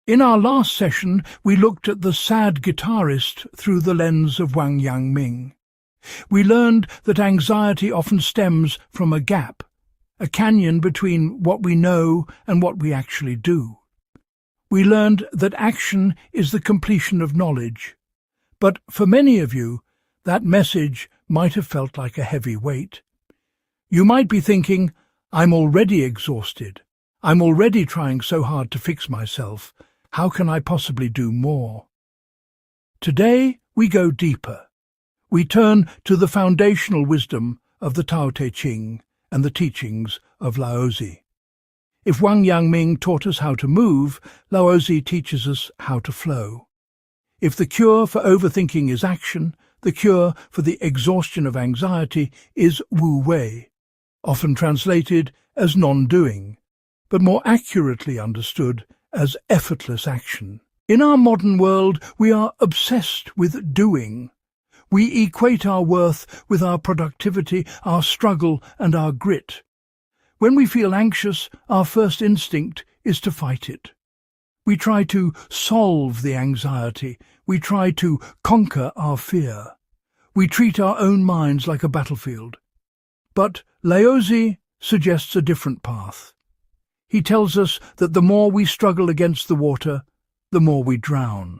In our last session, we looked at the sad guitarist through the lens of Wang Yangming. We learned that anxiety often stems from a gap, a canyon between what we know and what we actually do. We learned that action is the completion of knowledge. But for many of you, that message might have felt like a heavy weight. You might be thinking, I'm already exhausted. I'm already trying so hard to fix myself. How can I possibly do more? Today, we go deeper. We turn to the foundational wisdom of the Tao Te Ching and the teachings of Laozi. If Wang Yangming taught us how to move, Laozi teaches us how to flow. If the cure for overthinking is action, the cure for the exhaustion of anxiety is Wu Wei, often translated as non-doing, but more accurately understood as effortless action. In our modern world, we are obsessed with doing. We equate our worth with our productivity, our struggle, and our grit. When we feel anxious, our first instinct is to fight it. We try to solve the anxiety. We try to conquer our fear. We treat our own minds like a battlefield. But Laozi suggests a different path. He tells us that the more we struggle against the water, the more we drown.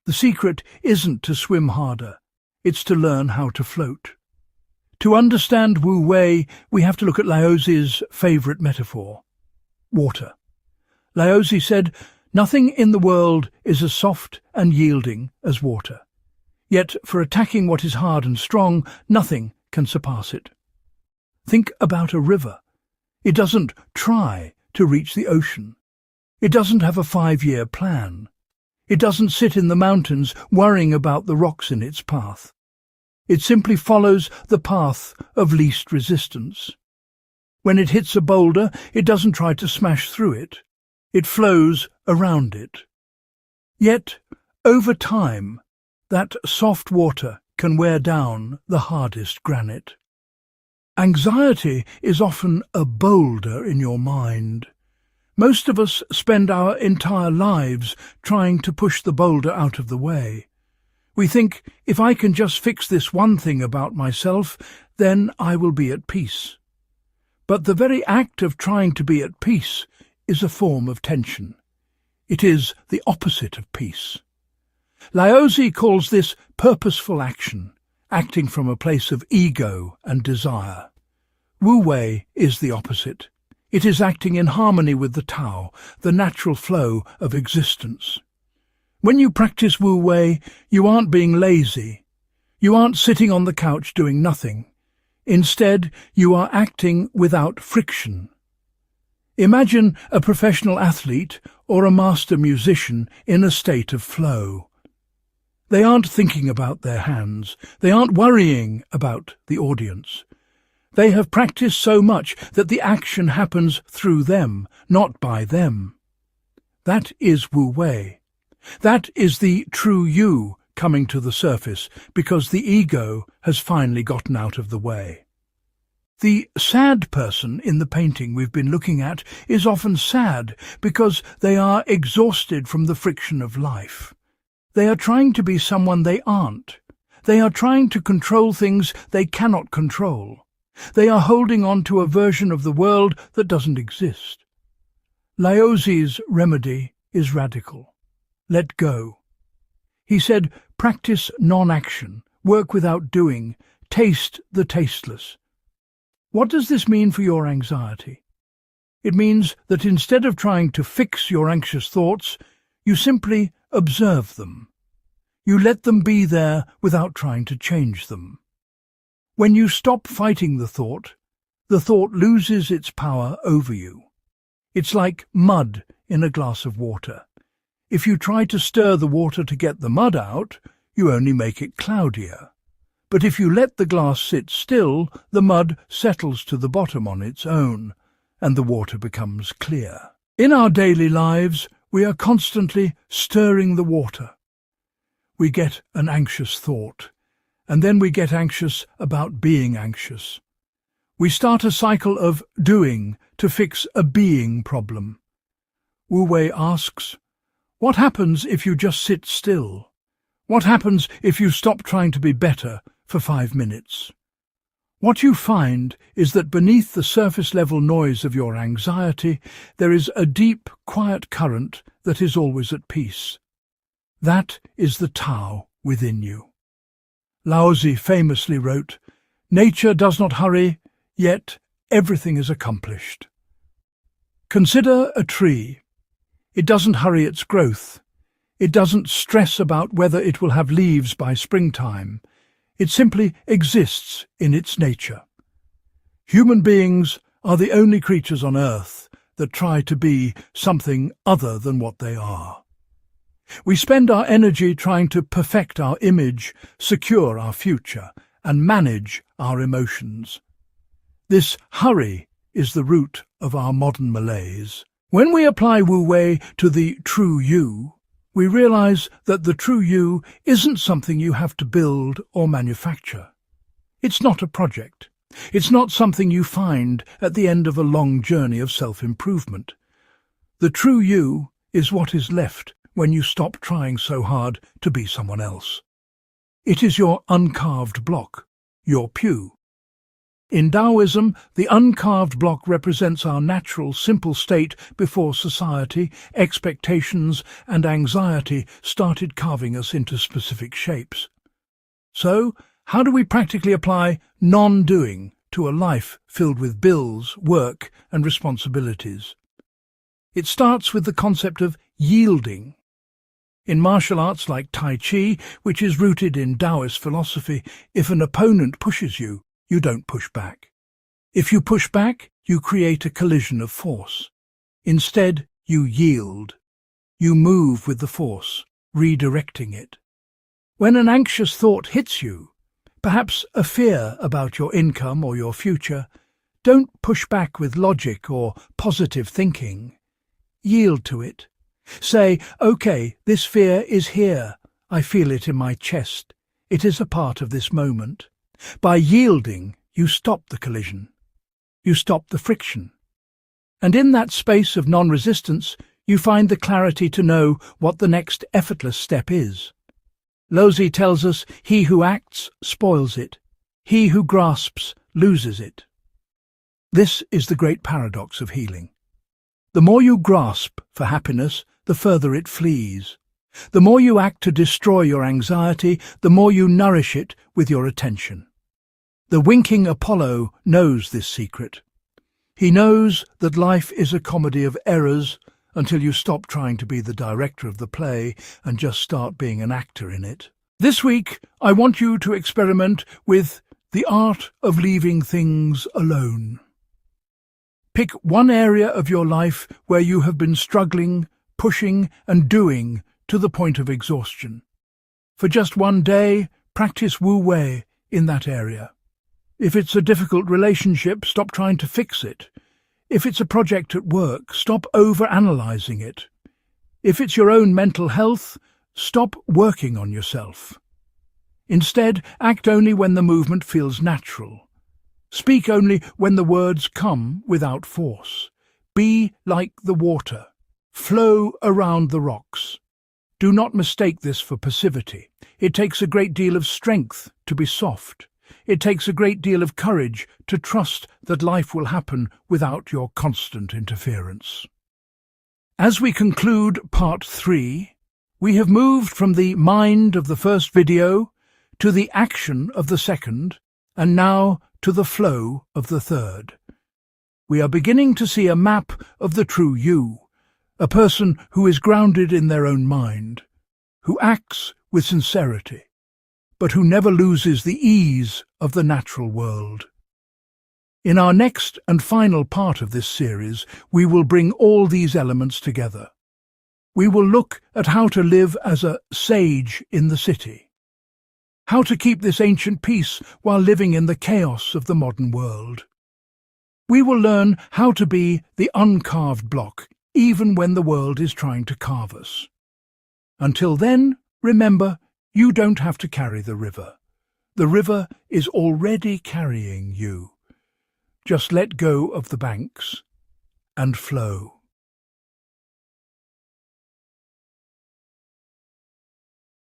The secret isn't to swim harder. It's to learn how to float. To understand Wu Wei, we have to look at Laozi's favourite metaphor, water. Laozi said, "Nothing in the world is as soft and yielding as water. Yet, for attacking what is hard and strong, nothing can surpass it." Think about a river. It doesn't try to reach the ocean. It doesn't have a 5-year plan. It doesn't sit in the mountains worrying about the rocks in its path. It simply follows the path of least resistance. When it hits a boulder, it doesn't try to smash through it. It flows around it. Yet, over time, that soft water can wear down the hardest granite. Anxiety is often a boulder in your mind. Most of us spend our entire lives trying to push the boulder out of the way. We think, if I can just fix this one thing about myself, then I will be at peace. But the very act of trying to be at peace is a form of tension. It is the opposite of peace. Laozi calls this purposeful action, acting from a place of ego and desire. Wu Wei is the opposite. It is acting in harmony with the Tao, the natural flow of existence. When you practice Wu Wei, you aren't being lazy. You aren't sitting on the couch doing nothing. Instead, you are acting without friction. Imagine a professional athlete or a master musician in a state of flow. They aren't thinking about their hands. They aren't worrying about the audience. They have practiced so much that the action happens through them, not by them. That is Wu Wei. That is the true you coming to the surface because the ego has finally gotten out of the way. The sad person in the painting we've been looking at is often sad because they are exhausted from the friction of life. They are trying to be someone they aren't. They are trying to control things they cannot control. They are holding on to a version of the world that doesn't exist. Laozi's remedy is radical. Let go. He said, practice non-action, work without doing, taste the tasteless. What does this mean for your anxiety? It means that instead of trying to fix your anxious thoughts, you simply observe them. You let them be there without trying to change them. When you stop fighting the thought loses its power over you. It's like mud in a glass of water. If you try to stir the water to get the mud out, you only make it cloudier. But if you let the glass sit still, the mud settles to the bottom on its own, and the water becomes clear. In our daily lives, we are constantly stirring the water. We get an anxious thought, and then we get anxious about being anxious. We start a cycle of doing to fix a being problem. Wu Wei asks, What happens if you just sit still? What happens if you stop trying to be better for 5 minutes? What you find is that beneath the surface-level noise of your anxiety, there is a deep, quiet current that is always at peace. That is the Tao within you. Laozi famously wrote, "Nature does not hurry, yet everything is accomplished." Consider a tree. It doesn't hurry its growth. It doesn't stress about whether it will have leaves by springtime. It simply exists in its nature. Human beings are the only creatures on earth that try to be something other than what they are. We spend our energy trying to perfect our image, secure our future, and manage our emotions. This hurry is the root of our modern malaise. When we apply Wu Wei to the true you, we realize that the true you isn't something you have to build or manufacture. It's not a project. It's not something you find at the end of a long journey of self-improvement. The true you is what is left when you stop trying so hard to be someone else. It is your uncarved block, your pew. In Taoism, the uncarved block represents our natural, simple state before society, expectations, and anxiety started carving us into specific shapes. So, how do we practically apply non-doing to a life filled with bills, work, and responsibilities? It starts with the concept of yielding. In martial arts like Tai Chi, which is rooted in Taoist philosophy, if an opponent pushes you, you don't push back. If you push back, you create a collision of force. Instead, you yield. You move with the force, redirecting it. When an anxious thought hits you, perhaps a fear about your income or your future, don't push back with logic or positive thinking. Yield to it. Say, "Okay, this fear is here. I feel it in my chest. It is a part of this moment." By yielding, you stop the collision. You stop the friction. And in that space of non-resistance, you find the clarity to know what the next effortless step is. Laozi tells us, "He who acts spoils it. He who grasps loses it." This is the great paradox of healing. The more you grasp for happiness, the further it flees. The more you act to destroy your anxiety, the more you nourish it with your attention. The winking Apollo knows this secret. He knows that life is a comedy of errors until you stop trying to be the director of the play and just start being an actor in it. This week, I want you to experiment with the art of leaving things alone. Pick one area of your life where you have been struggling, pushing and doing to the point of exhaustion. For just one day, practice Wu Wei in that area. If it's a difficult relationship, stop trying to fix it. If it's a project at work, stop over-analyzing it. If it's your own mental health, stop working on yourself. Instead, act only when the movement feels natural. Speak only when the words come without force. Be like the water. Flow around the rocks. Do not mistake this for passivity. It takes a great deal of strength to be soft. It takes a great deal of courage to trust that life will happen without your constant interference. As we conclude part 3, we have moved from the mind of the first video to the action of the second, and now to the flow of the third. We are beginning to see a map of the true you, a person who is grounded in their own mind, who acts with sincerity, but who never loses the ease of the natural world. In our next and final part of this series, we will bring all these elements together. We will look at how to live as a sage in the city, how to keep this ancient peace while living in the chaos of the modern world. We will learn how to be the uncarved block, even when the world is trying to carve us. Until then, remember, you don't have to carry the river. The river is already carrying you. Just let go of the banks and flow.